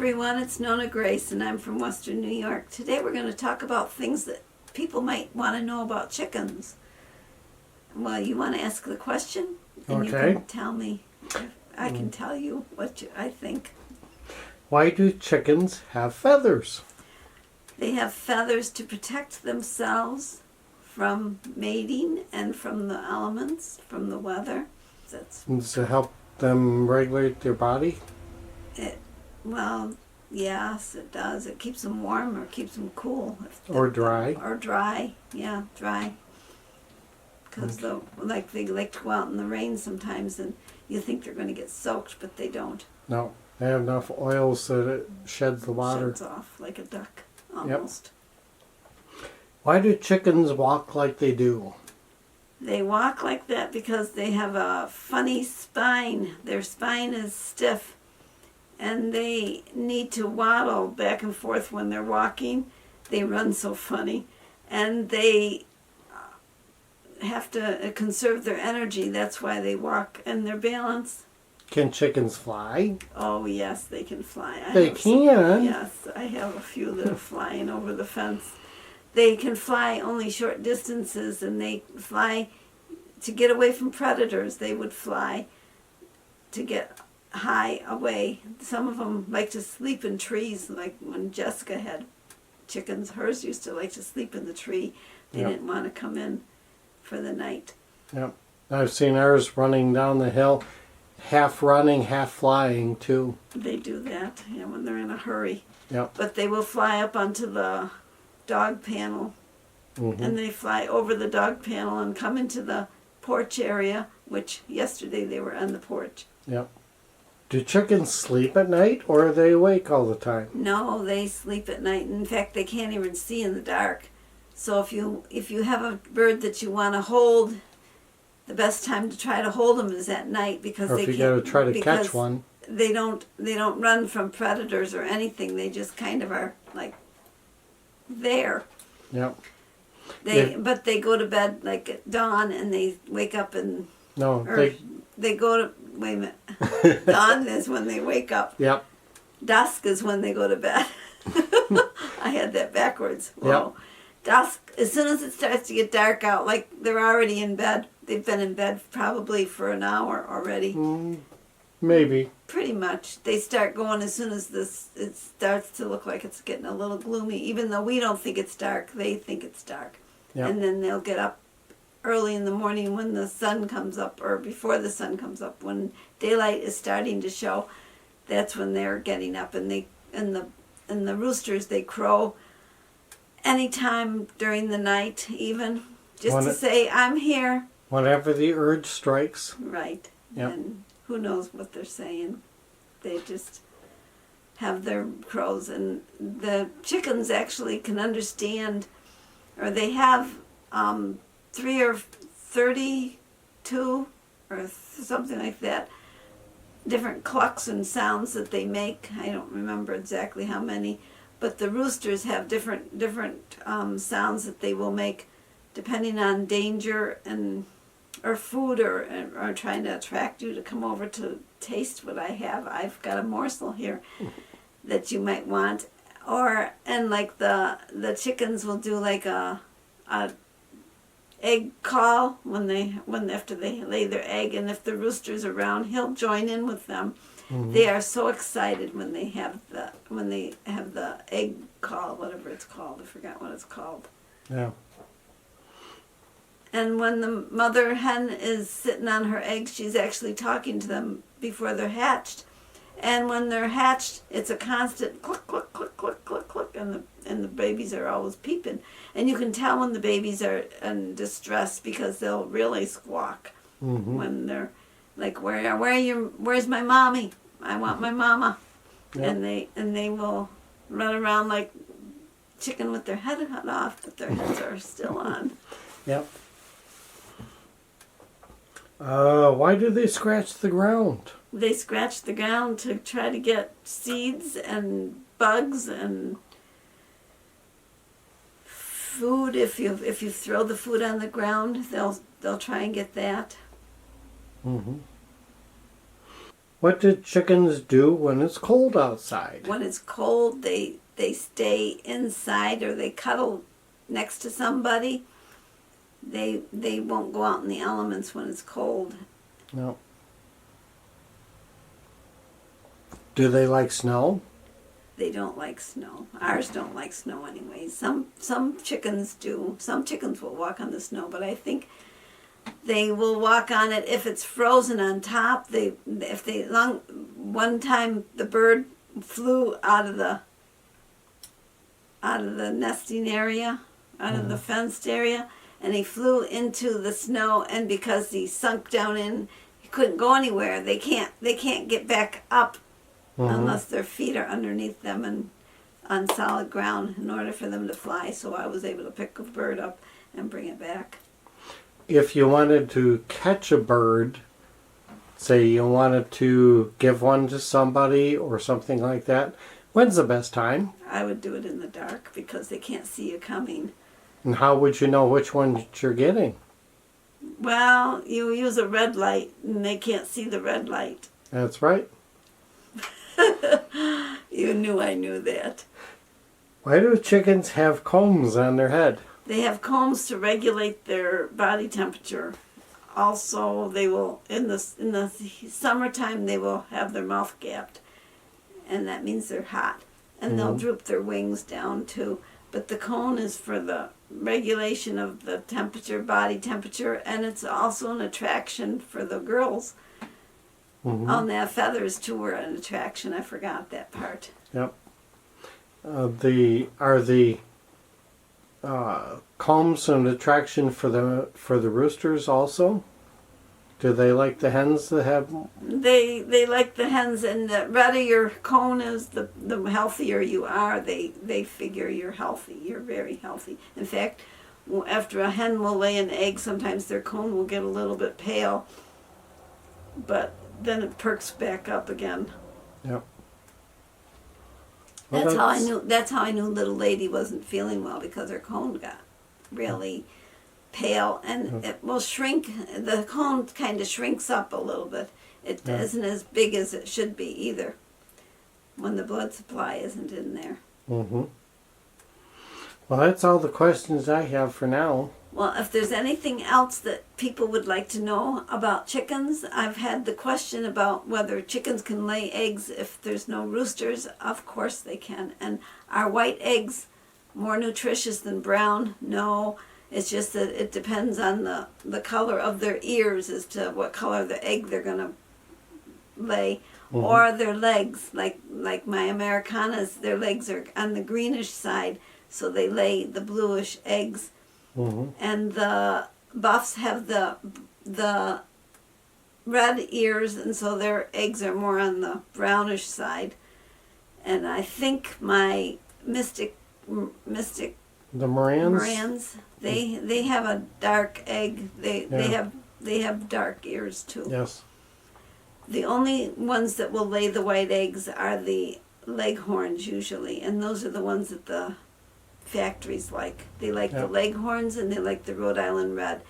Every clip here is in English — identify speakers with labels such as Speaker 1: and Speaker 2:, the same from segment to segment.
Speaker 1: everyone, it's NonnaGrace and I'm from Western New York. Today we're going to talk about things that people might want to know about chickens. Well, you want to ask the question? And
Speaker 2: Okay.
Speaker 1: You can tell me. I can tell you what I think.
Speaker 2: Why do chickens have feathers?
Speaker 1: They have feathers to protect themselves from mating and from the elements, from the weather. That's
Speaker 2: To help them regulate their body?
Speaker 1: Well, yes, it does. It keeps them warm or keeps them cool.
Speaker 2: Or dry?
Speaker 1: Or dry, yeah, dry. Because they like to go out in the rain sometimes and you think they're going to get soaked, but they don't.
Speaker 2: No. They have enough oil so that it sheds the water.
Speaker 1: Sheds off like a duck, almost.
Speaker 2: Yep. Why do chickens walk like they do?
Speaker 1: They walk like that because they have a funny spine. Their spine is stiff. And they need to waddle back and forth when they're walking. They run so funny. And they have to conserve their energy. That's why they walk. And their balance.
Speaker 2: Can chickens fly?
Speaker 1: Oh, yes, they can fly.
Speaker 2: They can?
Speaker 1: Yes, I have a few that are flying over the fence. They can fly only short distances, and they fly to get away from predators. They would fly to get high away. Some of them like to sleep in trees, like when Jessica had chickens. Hers used to like to sleep in the tree. They didn't want to come in for the night.
Speaker 2: Yep. I've seen ours running down the hill, half running, half flying too.
Speaker 1: They do that, when they're in a hurry.
Speaker 2: Yep.
Speaker 1: But they will fly up onto the dog panel, and they fly over the dog panel and come into the porch area, which yesterday they were on the porch.
Speaker 2: Yep. Do chickens sleep at night, or are they awake all the time?
Speaker 1: No, they sleep at night. In fact, they can't even see in the dark. So if you have a bird that you want to hold, the best time to try to hold them is at night because
Speaker 2: Or if you got to try to catch one.
Speaker 1: They don't run from predators or anything. They just kind of are like there.
Speaker 2: Yep.
Speaker 1: But they go to bed like at dawn and they wake up and they go to wait a minute. Dawn is when they wake up.
Speaker 2: Yep.
Speaker 1: Dusk is when they go to bed. I had that backwards. Whoa.
Speaker 2: Yep.
Speaker 1: Dusk, as soon as it starts to get dark out, like they're already in bed. They've been in bed probably for an hour already.
Speaker 2: Maybe.
Speaker 1: Pretty much. They start going as soon as it starts to look like it's getting a little gloomy. Even though we don't think it's dark, they think it's dark.
Speaker 2: Yep.
Speaker 1: And then they'll get up early in the morning when the sun comes up, or before the sun comes up, when daylight is starting to show. That's when they're getting up, and the roosters, they crow anytime during the night, even just to say I'm here.
Speaker 2: Whenever the urge strikes.
Speaker 1: Right.
Speaker 2: Yep.
Speaker 1: And who knows what they're saying. They just have their crows, and the chickens actually can understand, or they have 3 or 32 or something like that, different clucks and sounds that they make. I don't remember exactly how many, but the roosters have different sounds that they will make depending on danger or food or trying to attract you to come over to taste what I have. I've got a morsel here that you might want. And like the chickens will do like a egg call after they lay their egg, and if the rooster's around, he'll join in with them. They are so excited when they have the egg call, whatever it's called. I forgot what it's called.
Speaker 2: Yeah. And
Speaker 1: when the mother hen is sitting on her eggs, she's actually talking to them before they're hatched. And when they're hatched, it's a constant cluck, cluck, cluck, cluck, cluck, cluck, and the babies are always peeping. And you can tell when the babies are in distress because they'll really squawk when they're like, where's my mommy? I want my mama. Yep. And they will run around like chicken with their head cut off, but their heads are still on.
Speaker 2: Yep. Why do they scratch the ground?
Speaker 1: They scratch the ground to try to get seeds and bugs and food. If you throw the food on the ground, they'll try and get that.
Speaker 2: What do chickens do when it's cold outside?
Speaker 1: When it's cold, they stay inside or they cuddle next to somebody. They won't go out in the elements when it's cold.
Speaker 2: No. Do they like snow?
Speaker 1: They don't like snow. Ours don't like snow anyway. Some chickens do. Some chickens will walk on the snow, but I think they will walk on it if it's frozen on top. One time the bird flew out of the nesting area, out of the fenced area, and he flew into the snow, and because he sunk down in, he couldn't go anywhere. They can't get back up unless their feet are underneath them and on solid ground in order for them to fly. So I was able to pick a bird up and bring it back.
Speaker 2: If you wanted to catch a bird, say you wanted to give one to somebody or something like that, when's the best time?
Speaker 1: I would do it in the dark because they can't see you coming.
Speaker 2: And how would you know which one you're getting?
Speaker 1: Well, you use a red light and they can't see the red light.
Speaker 2: That's right.
Speaker 1: You knew I knew that.
Speaker 2: Why do chickens have combs on their head?
Speaker 1: They have combs to regulate their body temperature. Also, they will in the summertime they will have their mouth gapped, and that means they're hot. And they'll droop their wings down too. But the cone is for the regulation of the temperature, body temperature, and it's also an attraction for the girls. On their feathers too were an attraction. I forgot that part.
Speaker 2: Yep. Are the combs an attraction for the roosters also? Do they like the hens that have?
Speaker 1: They like the hens, and the redder your cone is, the healthier you are. They figure you're healthy. You're very healthy. In fact, after a hen will lay an egg, sometimes their cone will get a little bit pale, but then it perks back up again.
Speaker 2: Yep.
Speaker 1: That's how I knew little lady wasn't feeling well, because her cone got really pale, and it will shrink. The cone kind of shrinks up a little bit. It isn't as big as it should be either when the blood supply isn't in there.
Speaker 2: Well, that's all the questions I have for now.
Speaker 1: Well, if there's anything else that people would like to know about chickens, I've had the question about whether chickens can lay eggs if there's no roosters. Of course they can. And are white eggs more nutritious than brown? No. It's just that it depends on the color of their ears as to what color the egg they're going to lay. Or their legs. Like my Americanas, their legs are on the greenish side, so they lay the bluish eggs. And the buffs have the red ears, and so their eggs are more on the brownish side. And I think my mystic
Speaker 2: The Morans?
Speaker 1: Morans, they have a dark egg. They have dark ears too.
Speaker 2: Yes.
Speaker 1: The only ones that will lay the white eggs are the leghorns usually, and those are the ones that the factories like. They like the leghorns, and they like the Rhode Island red.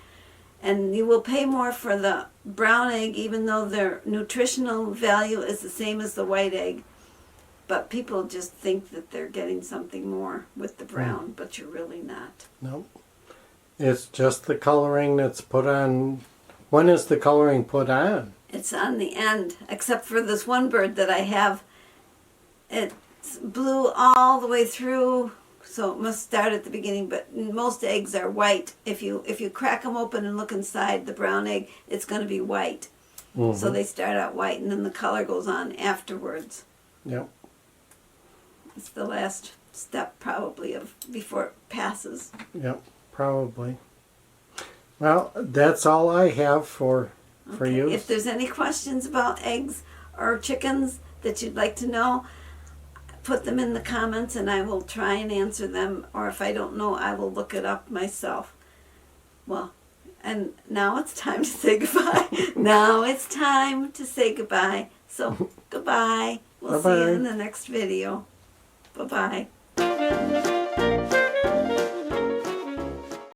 Speaker 1: And you will pay more for the brown egg, even though their nutritional value is the same as the white egg. But people just think that they're getting something more with the brown, but you're really not.
Speaker 2: No. It's just the coloring that's put on. When is the coloring put on?
Speaker 1: It's on the end, except for this one bird that I have. It's blue all the way through, so it must start at the beginning, but most eggs are white. If you crack them open and look inside the brown egg, it's going to be white. So they start out white, and then the color goes on afterwards.
Speaker 2: Yep.
Speaker 1: It's the last step probably before it passes.
Speaker 2: Yep, probably. Well, that's all I have for you.
Speaker 1: If there's any questions about eggs or chickens that you'd like to know, put them in the comments and I will try and answer them. Or if I don't know, I will look it up myself. Well, and now it's time to say goodbye. Now it's time to say goodbye. So, goodbye. We'll see you in the next video. Bye-bye.